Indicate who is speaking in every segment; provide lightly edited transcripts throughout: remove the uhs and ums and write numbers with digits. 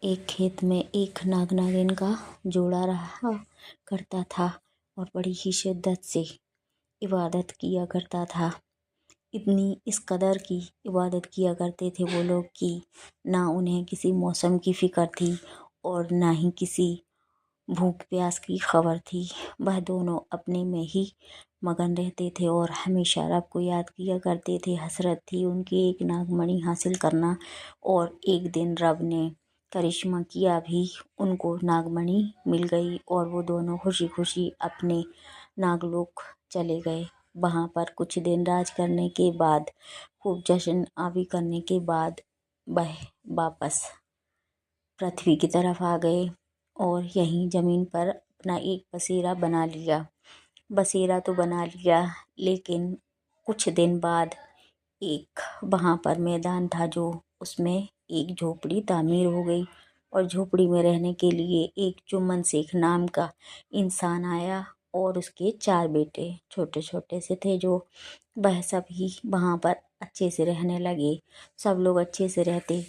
Speaker 1: एक खेत में एक नाग नागिन का जोड़ा रहा करता था और बड़ी ही शिद्दत से इबादत किया करता था। इतनी इस कदर की इबादत किया करते थे वो लोग कि ना उन्हें किसी मौसम की फ़िक्र थी और ना ही किसी भूख प्यास की खबर थी। वह दोनों अपने में ही मगन रहते थे और हमेशा रब को याद किया करते थे। हसरत थी उनकी एक नागमणि हासिल करना और एक दिन रब ने करिश्मा किया भी, उनको नागमणि मिल गई और वो दोनों खुशी खुशी अपने नागलोक चले गए। वहाँ पर कुछ दिन राज करने के बाद, खूब जश्न आवी करने के बाद वह वापस पृथ्वी की तरफ आ गए और यहीं ज़मीन पर अपना एक बसेरा बना लिया। बसेरा तो बना लिया, लेकिन कुछ दिन बाद एक वहाँ पर मैदान था जो उसमें एक झोपड़ी तामीर हो गई और झोपड़ी में रहने के लिए एक जुम्मन शेख नाम का इंसान आया और उसके 4 बेटे छोटे छोटे से थे जो वह सभी वहाँ पर अच्छे से रहने लगे। सब लोग अच्छे से रहते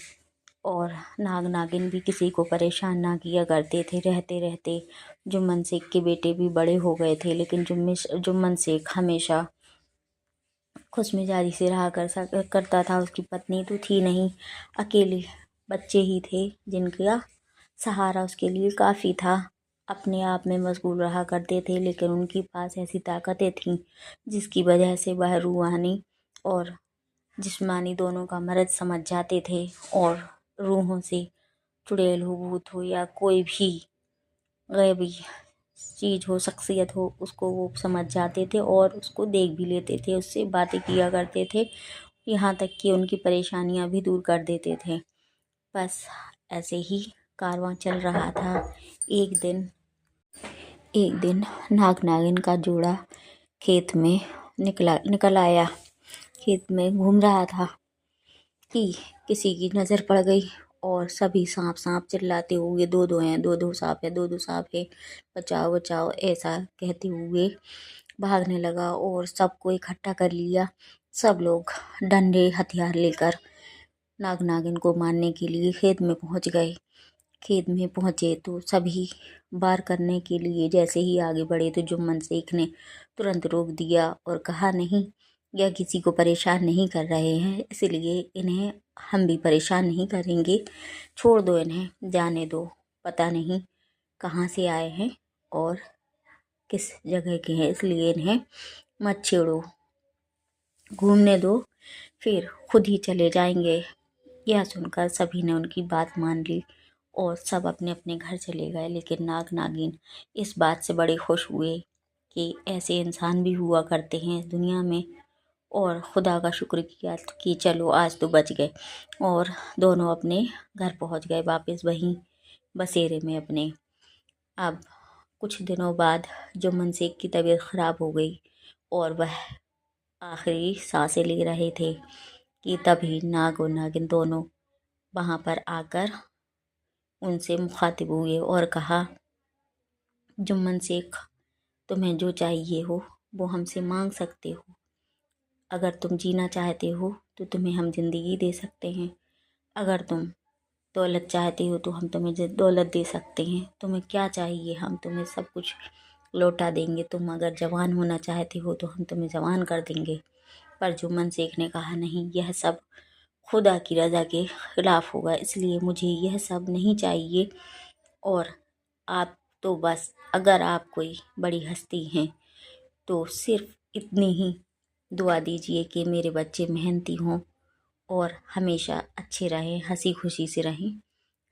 Speaker 1: और नाग नागिन भी किसी को परेशान ना किया करते थे। रहते रहते जुम्मन शेख के बेटे भी बड़े हो गए थे, लेकिन जुम्मन शेख हमेशा खुश मिजाजी से रहा करता था। उसकी पत्नी तो थी नहीं, अकेले बच्चे ही थे जिनका सहारा उसके लिए काफ़ी था। अपने आप में मशगूल रहा करते थे, लेकिन उनके पास ऐसी ताकतें थीं जिसकी वजह से वह रूहानी और जिस्मानी दोनों का मर्ज समझ जाते थे और रूहों से चुड़ैल हो, भूत हो या कोई भी गैबी चीज़ हो, शख्सियत हो, उसको वो समझ जाते थे और उसको देख भी लेते थे, उससे बातें किया करते थे, यहाँ तक कि उनकी परेशानियाँ भी दूर कर देते थे। बस ऐसे ही कारवां चल रहा था। एक दिन नाग नागिन का जोड़ा खेत में निकल आया। खेत में घूम रहा था कि किसी की नज़र पड़ गई और सभी सांप सांप चिल्लाते हुए, दो दो हैं, दो सांप है, दो सांप है, बचाओ बचाओ, ऐसा कहते हुए भागने लगा और सबको इकट्ठा कर लिया। सब लोग डंडे हथियार लेकर नाग नागिन को मारने के लिए खेत में पहुंच गए। खेत में पहुंचे तो सभी वार करने के लिए जैसे ही आगे बढ़े तो जुम्मन शेख ने तुरंत रोक दिया और कहा, नहीं, यह किसी को परेशान नहीं कर रहे हैं, इसलिए इन्हें हम भी परेशान नहीं करेंगे। छोड़ दो इन्हें, जाने दो, पता नहीं कहाँ से आए हैं और किस जगह के हैं, इसलिए इन्हें मत छेड़ो, घूमने दो, फिर खुद ही चले जाएंगे। यह सुनकर सभी ने उनकी बात मान ली और सब अपने अपने घर चले गए। लेकिन नाग नागिन इस बात से बड़े खुश हुए कि ऐसे इंसान भी हुआ करते हैं इस दुनिया में, और खुदा का शुक्र किया कि चलो आज तो बच गए। और दोनों अपने घर पहुंच गए वापस वहीं बसेरे में अपने। अब कुछ दिनों बाद जुम्मन शेख की तबीयत ख़राब हो गई और वह आखिरी सांसें ले रहे थे कि तभी नाग और नागिन दोनों वहाँ पर आकर उनसे मुखातिब हुए और कहा, जुम्मन शेख, तुम्हें जो चाहिए हो वो हमसे मांग सकते हो। अगर तुम जीना चाहते हो तो तुम्हें हम ज़िंदगी दे सकते हैं। अगर तुम दौलत चाहते हो तो हम तुम्हें दौलत दे सकते हैं। तुम्हें क्या चाहिए, हम तुम्हें सब कुछ लौटा देंगे। तुम अगर जवान होना चाहते हो तो हम तुम्हें जवान कर देंगे। पर जुम्मन शेख ने कहा, नहीं, यह सब खुदा की रज़ा के ख़िलाफ़ होगा, इसलिए मुझे यह सब नहीं चाहिए। और आप तो बस, अगर आप कोई बड़ी हस्ती हैं तो सिर्फ इतनी ही दुआ दीजिए कि मेरे बच्चे मेहनती हों और हमेशा अच्छे रहें, हंसी खुशी से रहें,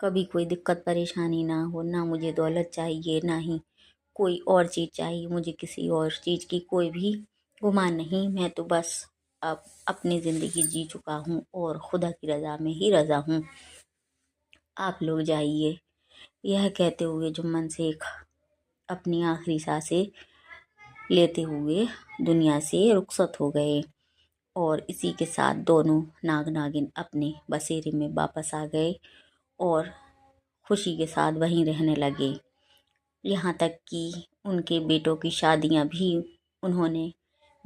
Speaker 1: कभी कोई दिक्कत परेशानी ना हो। ना मुझे दौलत चाहिए, ना ही कोई और चीज़ चाहिए, मुझे किसी और चीज़ की कोई भी गुमान नहीं। मैं तो बस अब अपनी ज़िंदगी जी चुका हूँ और खुदा की रज़ा में ही रज़ा हूँ, आप लोग जाइए। यह कहते हुए जुम्मन शेख अपनी आखिरी सांसें लेते हुए दुनिया से रुखसत हो गए और इसी के साथ दोनों नाग नागिन अपने बसेरे में वापस आ गए और खुशी के साथ वहीं रहने लगे। यहाँ तक कि उनके बेटों की शादियाँ भी उन्होंने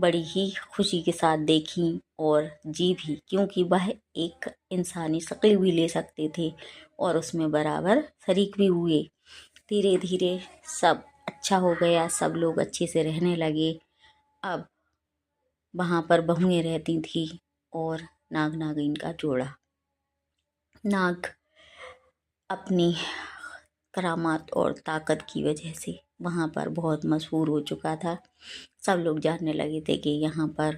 Speaker 1: बड़ी ही खुशी کے ساتھ دیکھیں اور جی بھی، کیونکہ وہ ایک انسانی شکل بھی لے سکتے تھے اور اس میں برابر شریک بھی ہوئے۔ دھیرے دھیرے سب اچھا ہو گیا، سب لوگ اچھے سے رہنے لگے۔ اب وہاں پر بہویں رہتی تھیں اور ناگ ناگن کا جوڑا۔ ناگ اپنی کرامات اور طاقت کی وجہ سے وہاں پر بہت مشہور ہو چکا تھا۔ سب لوگ جاننے لگے تھے کہ یہاں پر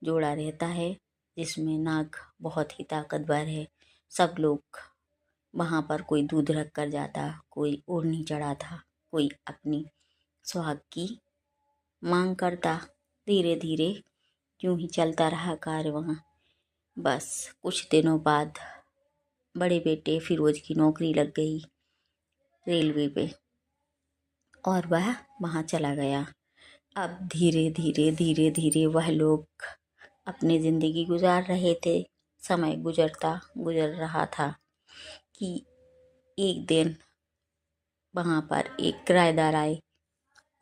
Speaker 1: جوڑا رہتا ہے جس میں ناگ بہت ہی طاقتور ہے۔ سب لوگ وہاں پر کوئی دودھ رکھ کر جاتا، کوئی اوڑھنی چڑھاتا، کوئی اپنی سہاگ کی مانگ کرتا۔ دھیرے دھیرے یوں ہی چلتا رہا کارواں۔ بس کچھ دنوں بعد بڑے بیٹے فیروز کی نوکری لگ گئی ریلوے پہ اور وہ وہاں چلا گیا۔ اب دھیرے دھیرے دھیرے دھیرے وہ لوگ اپنی زندگی گزار رہے تھے۔ سمے گزر رہا تھا کہ ایک دن وہاں پر ایک کرایہ دار آئے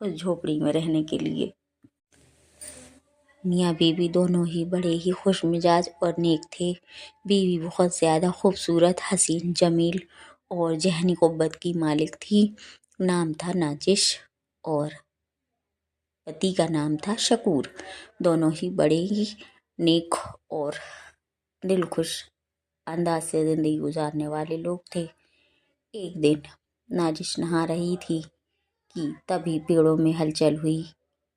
Speaker 1: اس جھوپڑی میں رہنے کے لیے۔ میاں بیوی دونوں ہی بڑے ہی خوش مزاج اور نیک تھے۔ بیوی بہت زیادہ خوبصورت، حسین، جمیل اور ذہنی قوت کی مالک تھی۔ نام تھا نازش اور پتی کا نام تھا شکور۔ دونوں ہی بڑے ہی نیک اور دلخوش انداز سے زندگی گزارنے والے لوگ تھے۔ ایک دن نازش نہا رہی تھی کہ تبھی پیڑوں میں ہلچل ہوئی۔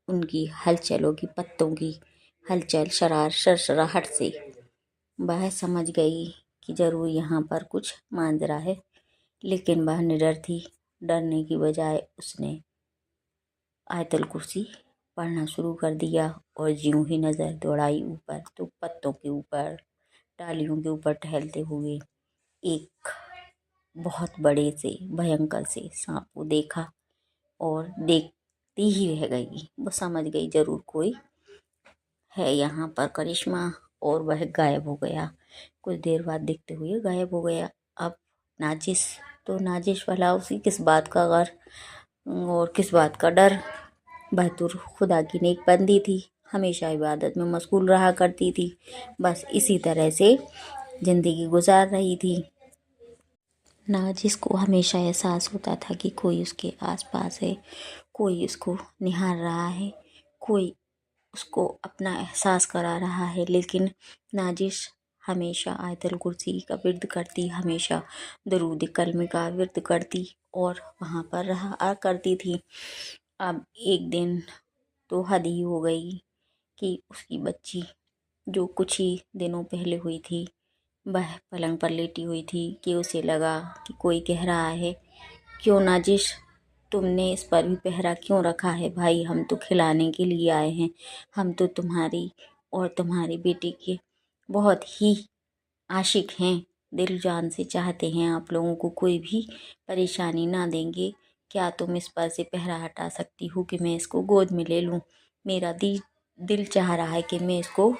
Speaker 1: ان کی ہلچلوں کی، پتوں کی ہلچل شرشراہٹ سے وہ سمجھ گئی کہ ضرور یہاں پر کچھ ماجرا ہے، لیکن وہ نڈر تھی۔ ڈرنے کی بجائے اس نے آیت الکرسی پڑھنا شروع کر دیا اور یوں ہی نظر دوڑائی اوپر تو پتوں کے اوپر، ڈالیوں کے اوپر ٹہلتے ہوئے ایک بہت بڑے سے بھینکر سے سانپ کو دیکھا اور دیکھتی ہی رہ گئی۔ وہ سمجھ گئی ضرور کوئی ہے یہاں پر کرشمہ، اور وہ غائب ہو گیا۔ کچھ دیر بعد دیکھتے ہوئے غائب ہو گیا۔ اب نازش والا اسی کس بات کا غر اور کس بات کا ڈر۔ بہتر خدا کی نیک بندی تھی، ہمیشہ عبادت میں مشغول رہا کرتی تھی۔ بس اسی طرح سے زندگی گزار رہی تھی۔ نازش کو ہمیشہ احساس ہوتا تھا کہ کوئی اس کے آس پاس ہے، کوئی اس کو نہار رہا ہے، کوئی اس کو اپنا احساس کرا رہا ہے، لیکن نازش ہمیشہ آیت الکرسی کا ورد کرتی، ہمیشہ درود کلمہ کا ورد کرتی اور وہاں پر رہا کرتی تھی۔ اب ایک دن تو حد ہی ہو گئی کہ اس کی بچی جو کچھ ہی دنوں پہلے ہوئی تھی وہ پلنگ پر لیٹی ہوئی تھی کہ اسے لگا کہ کوئی کہہ رہا ہے، کیوں نازش تم نے اس پر بھی پہرا کیوں رکھا ہے؟ بھائی ہم تو کھلانے کے لیے آئے ہیں، ہم تو تمہاری اور تمہاری بیٹی کے بہت ہی عاشق ہیں، دل جان سے چاہتے ہیں، آپ لوگوں کو کوئی بھی پریشانی نہ دیں گے۔ کیا تم اس پر سے پہرا ہٹا سکتی ہو کہ میں اس کو گود میں لے لوں؟ میرا دل چاہ رہا ہے کہ میں اس کو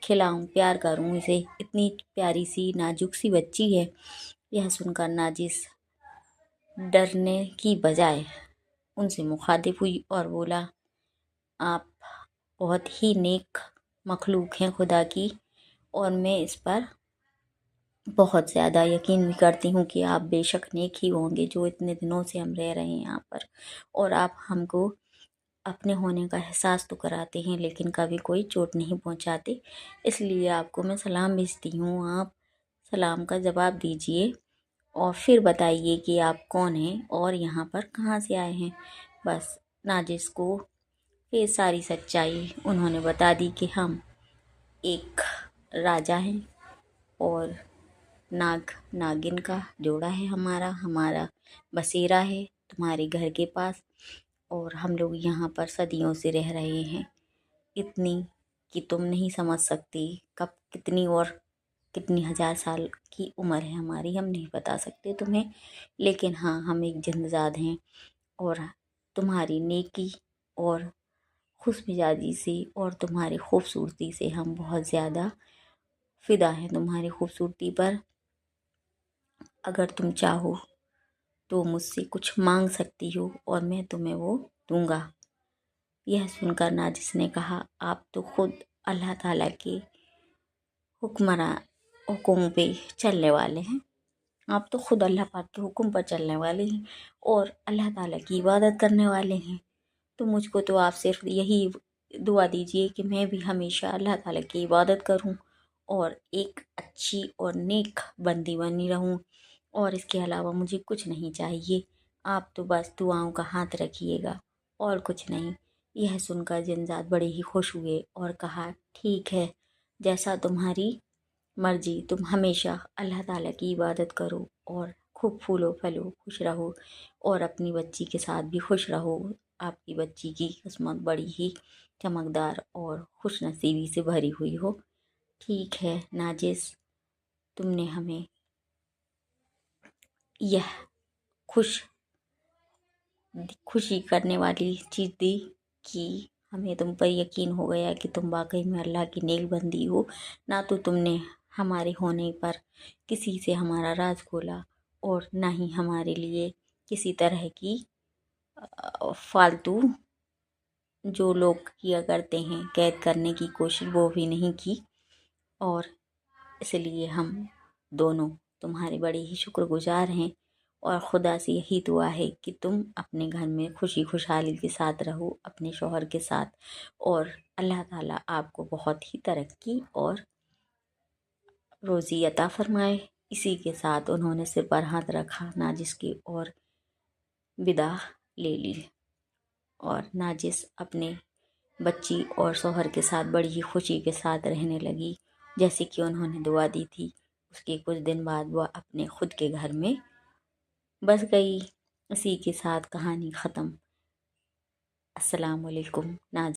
Speaker 1: کھلاؤں، پیار کروں اسے، اتنی پیاری سی نازک سی بچی ہے۔ یہ سن کر نازش ڈرنے کی بجائے ان سے مخاطب ہوئی اور بولا، آپ بہت ہی نیک مخلوق ہیں خدا کی، اور میں اس پر بہت زیادہ یقین بھی کرتی ہوں کہ آپ بے شک نیک ہی ہوں گے، جو اتنے دنوں سے ہم رہ رہے ہیں یہاں پر، اور آپ ہم کو اپنے ہونے کا احساس تو کراتے ہیں لیکن کبھی کوئی چوٹ نہیں پہنچاتے، اس لیے آپ کو میں سلام بھیجتی ہوں۔ آپ سلام کا جواب دیجئے اور پھر بتائیے کہ آپ کون ہیں اور یہاں پر کہاں سے آئے ہیں۔ بس نازش کو پھر ساری سچائی انہوں نے بتا دی کہ ہم ایک راجا ہیں اور ناگن کا جوڑا ہے، ہمارا بسیرا ہے تمہارے گھر کے پاس، اور ہم لوگ یہاں پر صدیوں سے رہ رہے ہیں، اتنی کہ تم نہیں سمجھ سکتی کب کتنی ہزار سال کی عمر ہے ہماری، ہم نہیں بتا سکتے تمہیں، لیکن ہاں ہم ایک جندزاد ہیں، اور تمہاری نیکی اور خوش مزاجی سے اور تمہاری خوبصورتی سے ہم بہت زیادہ فدا ہیں تمہاری خوبصورتی پر۔ اگر تم چاہو تو مجھ سے کچھ مانگ سکتی ہو اور میں تمہیں وہ دوں گا۔ यह सुनकर नाजिस ने कहा, आप तो खुद अल्लाह ताला के हुक्म पे चलने वाले हैं। आप तो खुद अल्लाह पाक के हुक्म पर चलने वाले हैं और अल्लाह ताला की इबादत करने वाले हैं। तो मुझको तो आप सिर्फ यही दुआ दीजिए कि मैं भी हमेशा अल्लाह ताला की इबादत करूं और एक अच्छी और नेक बंदी बनी रहूं, और इसके अलावा मुझे कुछ नहीं चाहिए। आप तो बस दुआओं का हाथ रखिएगा और कुछ नहीं। यह सुनकर जिनजात बड़े ही खुश हुए और कहा, ठीक है, जैसा तुम्हारी मर्जी, तुम हमेशा अल्लाह ताला की इबादत करो और खूब फूलो फलो, खुश रहो और अपनी बच्ची के साथ भी खुश रहो। आपकी बच्ची की किस्मत बड़ी ही चमकदार और खुश नसीबी से भरी हुई हो। ठीक है नाजिस, तुमने हमें यह खुशी करने वाली चीज़ दी कि हमें तुम पर यकीन हो गया कि तुम वाकई में अल्लाह की नेक बंदी हो। ना तो तुमने हमारे होने पर किसी से हमारा राज खोला और ना ही हमारे लिए किसी तरह की फालतू जो लोग किया करते हैं कैद करने की कोशिश, वो भी नहीं की। और इसलिए हम दोनों तुम्हारे बड़े ही शुक्रगुजार हैं और खुदा से यही दुआ है कि तुम अपने घर में खुशी खुशहाली के साथ रहो अपने शौहर के साथ, और अल्लाह ताला आपको बहुत ही तरक्की और रोज़ी अता फरमाए। इसी के साथ उन्होंने सिर पर हाथ रखा नाजिस की और विदा ले ली, और नाजिस अपने बच्ची और शौहर के साथ बड़ी ही खुशी के साथ रहने लगी जैसे कि उन्होंने दुआ दी थी। उसके कुछ दिन बाद वह अपने खुद के घर में बस गई। इसी के साथ कहानी ख़त्म। अस्सलाम वालेकुम नाज़रीन।